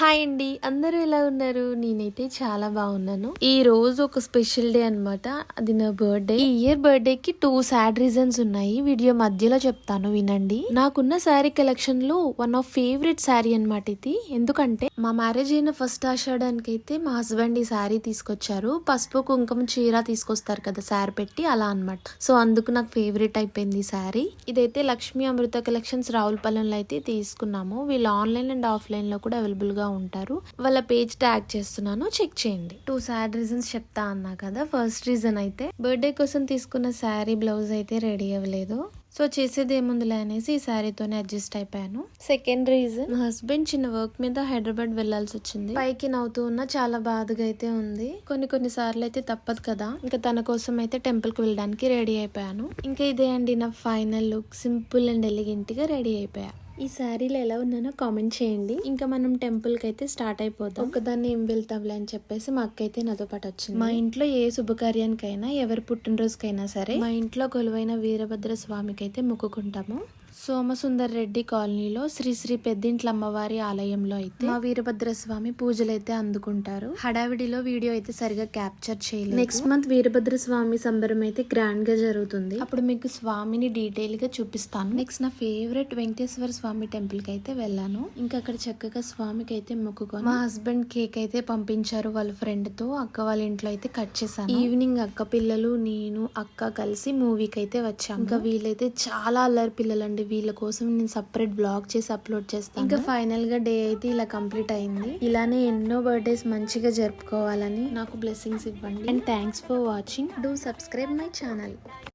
Hi అండి, అందరూ ఎలా ఉన్నారు? నేనైతే చాలా బాగున్నాను. ఈ రోజు ఒక స్పెషల్ డే అన్నమాట. అది నా బర్త్డే. ఈ ఇయర్ బర్త్డే కి 2 సాడ్ రీజన్స్ ఉన్నాయి. వీడియో మధ్యలో చెప్తాను, వినండి. నాకున్న శారీ కలెక్షన్ లో వన్ ఆఫ్ ఫేవరెట్ శారీ అన్నమాట ఇది. ఎందుకంటే మా మ్యారేజ్ అయిన ఫస్ట్ ఆషాఢానికి అయితే మా హస్బెండ్ ఈ శారీ తీసుకొచ్చారు. పసుపు కుంకుమ చీర తీసుకొస్తారు కదా శారీ పెట్టి, అలా అన్నమాట. సో అందుకు నాకు ఫేవరెట్ అయిపోయింది ఈ శారీ. ఇదైతే లక్ష్మీ అమృత కలెక్షన్స్ రావులపాలెంలో అయితే తీసుకున్నాము. వీళ్ళు ఆన్లైన్ అండ్ ఆఫ్లైన్ లో కూడా అవైలబుల్ గా ఉంటారు. వాళ్ళ పేజ్ ట్యాగ్ చేస్తున్నాను, చెక్ చేయండి. 2 సాడ్ రీజన్స్ చెప్తా అన్నా కదా. ఫస్ట్ రీజన్ అయితే బర్త్డే కోసం తీసుకున్న శారీ బ్లౌజ్ అయితే రెడీ అవ్వలేదు. సో చేసేది ఏముందిలే అనేసి ఈ శారీతోనే అడ్జస్ట్ అయిపోయాను. సెకండ్ రీజన్, మా హస్బెండ్ చిన్న వర్క్ మీద హైదరాబాద్ వెళ్లాల్సి వచ్చింది. పైకి నవ్వుతూ ఉన్నా చాలా బాధగా అయితే ఉంది. కొన్ని సార్లు అయితే తప్పదు కదా. ఇంకా తన కోసం అయితే టెంపుల్ కి వెళ్ళడానికి రెడీ అయిపోయాను. ఇంకా ఇదే అండి నా final look. Simple and elegant గా రెడీ అయిపోయా. ఈ శారీలో ఎలా ఉన్నానో కామెంట్ చేయండి. ఇంకా మనం టెంపుల్ కి అయితే స్టార్ట్ అయిపోతాం. ఒకదాన్ని ఏం వెళ్తాంలే అని చెప్పేసి మా అక్క అయితే నాతో పాటు వచ్చింది. మా ఇంట్లో ఏ శుభకార్యానికైనా, ఎవరి పుట్టినరోజుకైనా సరే మా ఇంట్లో కొలువైన వీరభద్ర స్వామికి అయితే మొక్కుకుంటాము. సోమసుందర్ రెడ్డి కాలనీలో శ్రీ పెద్దింట్ల అమ్మవారి ఆలయంలో అయితే మా వీరభద్ర స్వామి పూజలు అయితే అందుకుంటారు. హడావిడిలో వీడియో అయితే సరిగా క్యాప్చర్ చేయలేదు. నెక్స్ట్ మంత్ వీరభద్ర స్వామి సంబరం అయితే గ్రాండ్ గా జరుగుతుంది. అప్పుడు మీకు స్వామిని డీటెయిల్ గా చూపిస్తాను. నెక్స్ట్ నా ఫేవరెట్ వెంకటేశ్వర స్వామి టెంపుల్ కి అయితే వెళ్ళాను. ఇంకా అక్కడ చక్కగా స్వామికి అయితే మొక్కుకొని మా హస్బెండ్ కేక్ అయితే పంపించారు వాళ్ళ ఫ్రెండ్ తో. అక్క వాళ్ళ ఇంట్లో అయితే కట్ చేశాను. ఈవినింగ్ అక్క పిల్లలు, నేను, అక్క కలిసి మూవీకి అయితే వచ్చాము. ఇంకా వీళ్ళైతే చాలా అల్లరి పిల్లలండి. వీళ్ళ కోసం నేను సపరేట్ బ్లాగ్ చేసి అప్లోడ్ చేస్తాను. ఇంకా ఫైనల్ గా డే అయితే ఇలా కంప్లీట్ అయింది. ఇలానే ఎన్నో బర్త్డేస్ మంచిగా జరుపుకోవాలని నాకు బ్లెస్సింగ్స్ ఇవ్వండి. And thanks for watching. Do subscribe my channel.